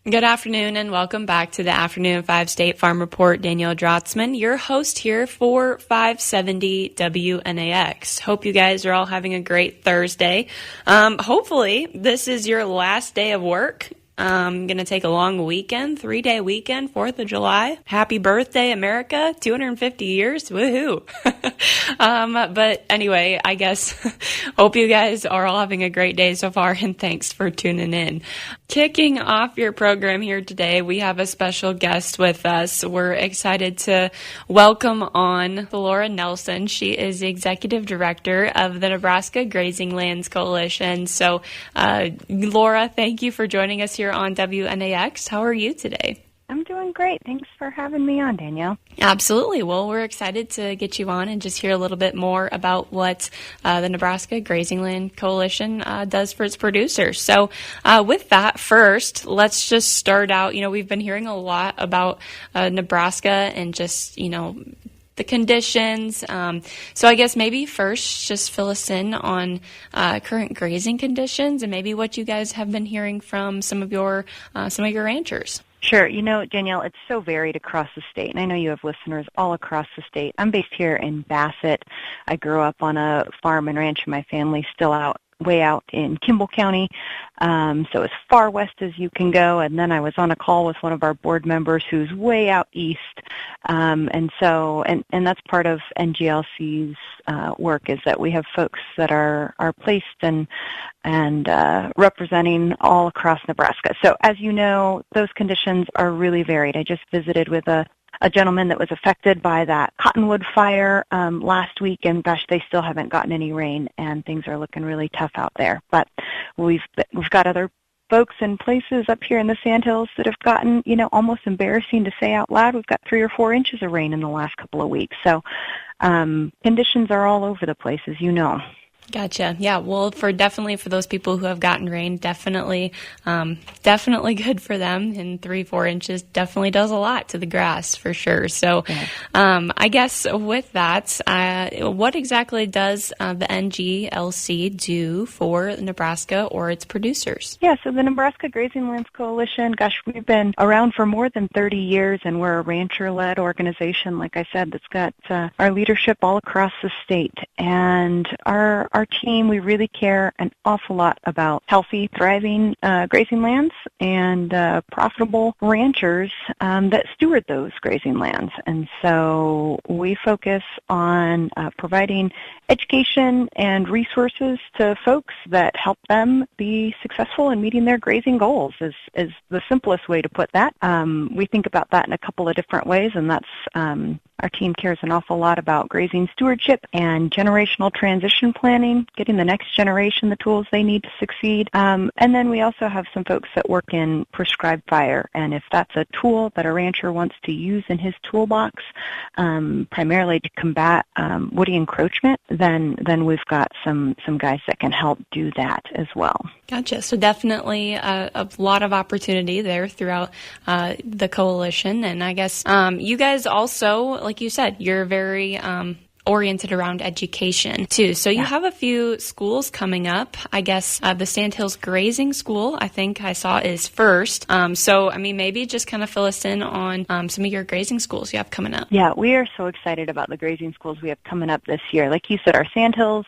Good afternoon and welcome back to the Afternoon 5 State Farm Report. Danielle Drotzman, your host here for 570 WNAX. Hope you guys are all having a great Thursday. Hopefully this is your last day of work. I'm going to take a long weekend, 3-day weekend, 4th of July. Happy birthday, America. 250 years. Woohoo. But anyway, I guess hope you guys are all having a great day so far, and thanks for tuning in. Kicking off your program here today, we have a special guest with us. We're excited to welcome on Laura Nelson. She is the Executive Director of the Nebraska Grazing Lands Coalition. So, Laura, thank you for joining us here on WNAX. How are you today? I'm doing great. Thanks for having me on, Danielle. Absolutely. Well, we're excited to get you on and just hear a little bit more about what the Nebraska Grazing Land Coalition does for its producers. So with that, first, let's just start out. We've been hearing a lot about Nebraska and just, the conditions. So I guess maybe first just fill us in on current grazing conditions and maybe what you guys have been hearing from some of your ranchers. Sure. Danielle, it's so varied across the state, and I know you have listeners all across the state. I'm based here in Bassett. I grew up on a farm and ranch, and my family's still way out in Kimball County, so as far west as you can go. And then I was on a call with one of our board members who's way out east, and that's part of NGLC's work, is that we have folks that are placed and representing all across Nebraska. So as you know, those conditions are really varied. I just visited with a gentleman that was affected by that cottonwood fire last week, and gosh, they still haven't gotten any rain, and things are looking really tough out there. But we've got other folks and places up here in the Sandhills that have gotten, almost embarrassing to say out loud, we've got 3 or 4 inches of rain in the last couple of weeks. So conditions are all over the place, as you know. Gotcha. Yeah. Well, for those people who have gotten rain, definitely good for them. And 3-4 inches definitely does a lot to the grass for sure. So, I guess with that, what exactly does the NGLC do for Nebraska or its producers? Yeah. So the Nebraska Grazing Lands Coalition, gosh, we've been around for more than 30 years, and we're a rancher-led organization, like I said, that's got our leadership all across the state. And our team, we really care an awful lot about healthy, thriving grazing lands and profitable ranchers that steward those grazing lands. And so we focus on providing education and resources to folks that help them be successful in meeting their grazing goals is the simplest way to put that. We think about that in a couple of different ways, and that's our team cares an awful lot about grazing stewardship and generational transition planning, getting the next generation the tools they need to succeed. And then we also have some folks that work in prescribed fire. And if that's a tool that a rancher wants to use in his toolbox, primarily to combat woody encroachment, then we've got some guys that can help do that as well. Gotcha. So definitely a lot of opportunity there throughout the coalition. And I guess you guys also, like you said, you're very oriented around education too. So you have a few schools coming up. I guess the Sandhills Grazing School, I think I saw, is first. So, maybe just kind of fill us in on some of your grazing schools you have coming up. Yeah, we are so excited about the grazing schools we have coming up this year. Like you said, our Sandhills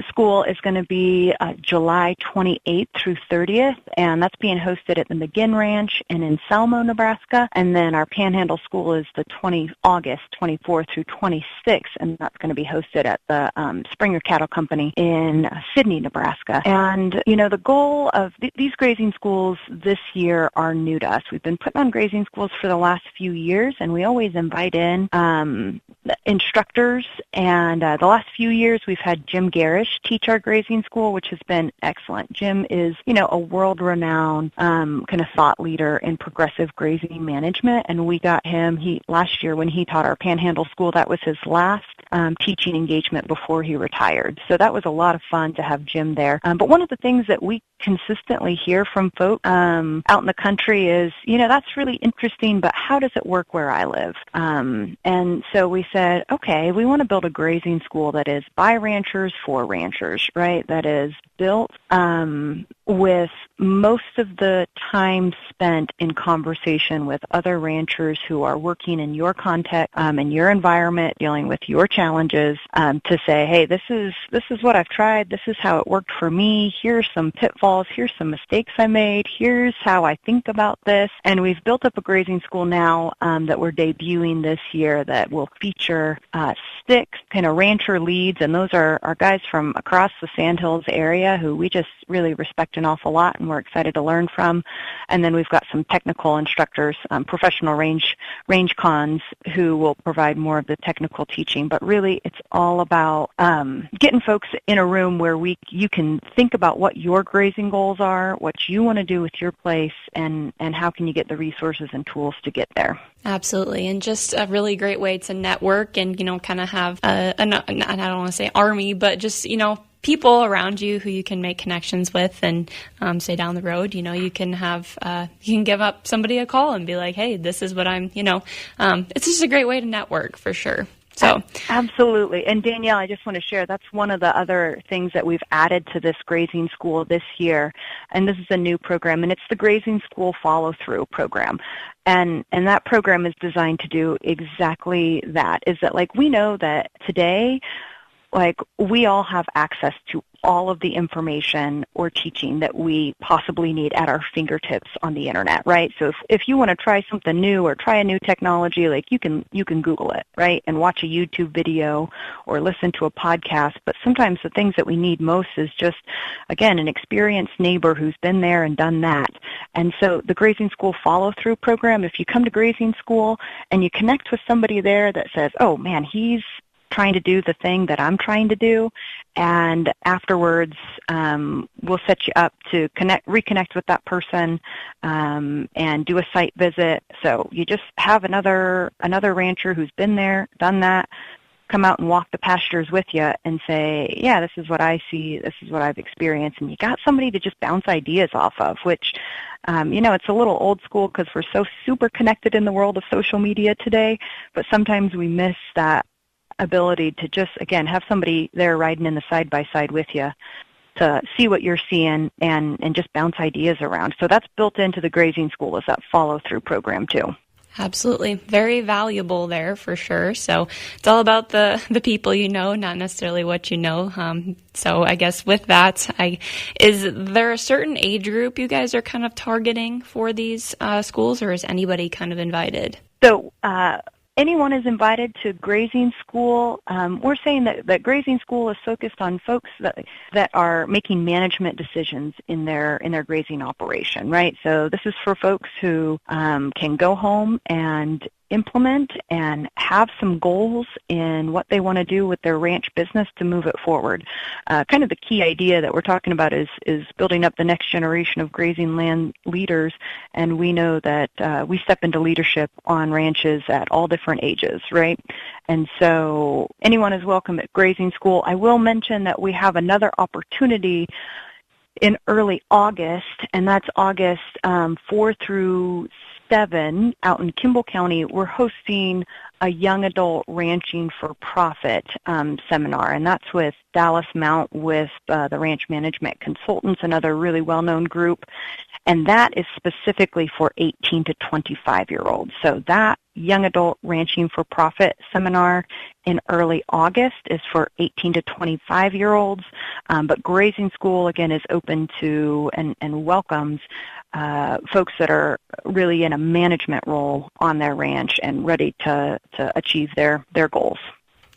school is going to be July 28th through 30th, and that's being hosted at the McGinn Ranch and in Salmo, Nebraska. And then our Panhandle School is the August 24th through 26th, and that's going to be hosted at the Springer Cattle Company in Sidney, Nebraska. And, the goal of these grazing schools this year are new to us. We've been putting on grazing schools for the last few years, and we always invite in instructors. And the last few years, we've had Jim Garish teach our grazing school, which has been excellent. Jim is, a world-renowned kind of thought leader in progressive grazing management, and we got him last year when he taught our Panhandle School. That was his last teaching engagement before he retired. So that was a lot of fun to have Jim there. But one of the things that we consistently hear from folks out in the country is, that's really interesting, but how does it work where I live? And so we said, okay, we want to build a grazing school that is by ranchers for ranchers, right? That is built with most of the time spent in conversation with other ranchers who are working in your context, in your environment, dealing with your challenges, to say, hey, this is what I've tried. This is how it worked for me. Here's some pitfalls. Here's some mistakes I made. Here's how I think about this. And we've built up a grazing school now that we're debuting this year that will feature 6 kind of rancher leads, and those are guys from across the Sandhills area who we just really respect an awful lot and we're excited to learn from. And then we've got some technical instructors, professional range cons who will provide more of the technical teaching. But really it's all about getting folks in a room where you can think about what your grazing goals are, what you want to do with your place, and how can you get the resources and tools to get there. Absolutely, and just a really great way to network and, kind of have I don't want to say army, but just, people around you who you can make connections with and say down the road, you can have, you can give up somebody a call and be like, hey, this is what I'm, it's just a great way to network for sure. So absolutely. And Danielle, I just want to share, that's one of the other things that we've added to this grazing school this year. And this is a new program, and it's the Grazing School Follow-Through program. And that program is designed to do exactly that, is that we know that today, we all have access to all of the information or teaching that we possibly need at our fingertips on the internet, right? So if you want to try something new or try a new technology, you can Google it, right? And watch a YouTube video or listen to a podcast. But sometimes the things that we need most is just, again, an experienced neighbor who's been there and done that. And so the Grazing School Follow-Through program, if you come to grazing school and you connect with somebody there that says, oh man, he's trying to do the thing that I'm trying to do, and afterwards we'll set you up to reconnect with that person and do a site visit. So you just have another rancher who's been there, done that, come out and walk the pastures with you and say, yeah, this is what I see, this is what I've experienced, and you got somebody to just bounce ideas off of, which it's a little old school because we're so super connected in the world of social media today, but sometimes we miss that ability to just, again, have somebody there riding in the side-by-side with you to see what you're seeing and just bounce ideas around. So that's built into the grazing school, is that follow-through program too. Absolutely. Very valuable there for sure. So it's all about the people not necessarily what you know. So I guess with that, is there a certain age group you guys are kind of targeting for these schools, or is anybody kind of invited? So anyone is invited to grazing school. We're saying that grazing school is focused on folks that are making management decisions in their grazing operation, right? So this is for folks who can go home and implement and have some goals in what they want to do with their ranch business to move it forward. Kind of the key idea that we're talking about is building up the next generation of grazing land leaders, and we know that we step into leadership on ranches at all different ages, right? And so anyone is welcome at grazing school. I will mention that we have another opportunity in early August, and that's August 4 through 7 out in Kimball County. We're hosting a young adult ranching for profit seminar, and that's with Dallas Mount with the Ranch Management Consultants, another really well-known group, and that is specifically for 18 to 25-year-olds. So that young adult ranching for profit seminar in early August is for 18 to 25-year-olds, but grazing school, again, is open to and welcomes folks that are really in a management role on their ranch and ready to achieve their goals.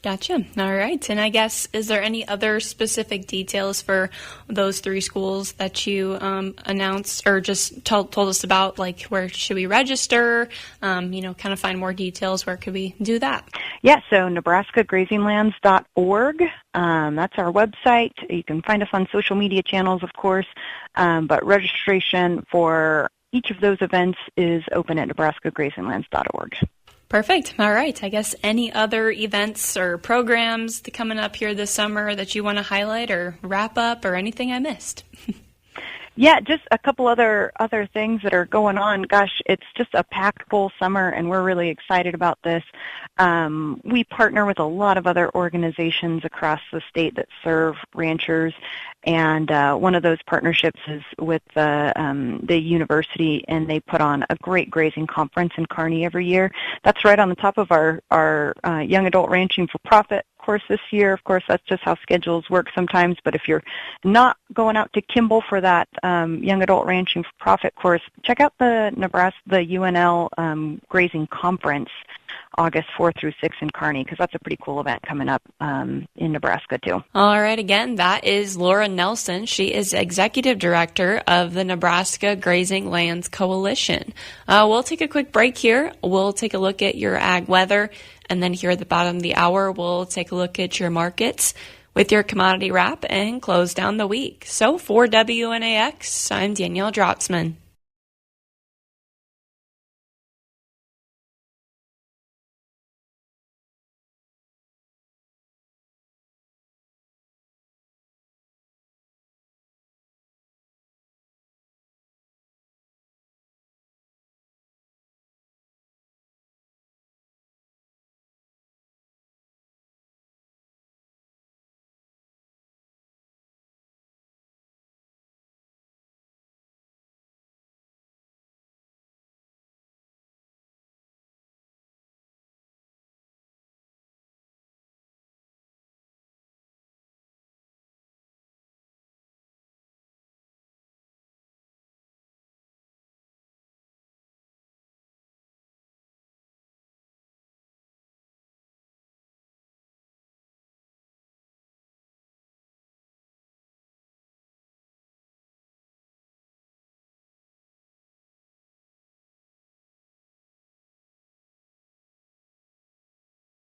Gotcha. All right. And I guess, is there any other specific details for those 3 schools that you announced or just told us about, like where should we register, kind of find more details, where could we do that? Yeah, so nebraskagrazinglands.org. That's our website. You can find us on social media channels, of course, but registration for each of those events is open at nebraskagrazinglands.org. Perfect. All right. I guess any other events or programs coming up here this summer that you want to highlight or wrap up, or anything I missed? Yeah, just a couple other things that are going on. Gosh, it's just a packed full summer, and we're really excited about this. We partner with a lot of other organizations across the state that serve ranchers, and one of those partnerships is with the university, and they put on a great grazing conference in Kearney every year. That's right on the top of our Young Adult Ranching for Profit course this year. Of course, that's just how schedules work sometimes, but if you're not going out to Kimball for that Young Adult Ranching for Profit course, check out the UNL Grazing Conference August 4th through 6th in Kearney, because that's a pretty cool event coming up in Nebraska too. All right, again, that is Laura Nelson. She is Executive Director of the Nebraska Grazing Lands Coalition. We'll take a quick break here. We'll take a look at your ag weather, and then here at the bottom of the hour, we'll take a look at your markets with your commodity wrap and close down the week. So for WNAX, I'm Danielle Drotzman.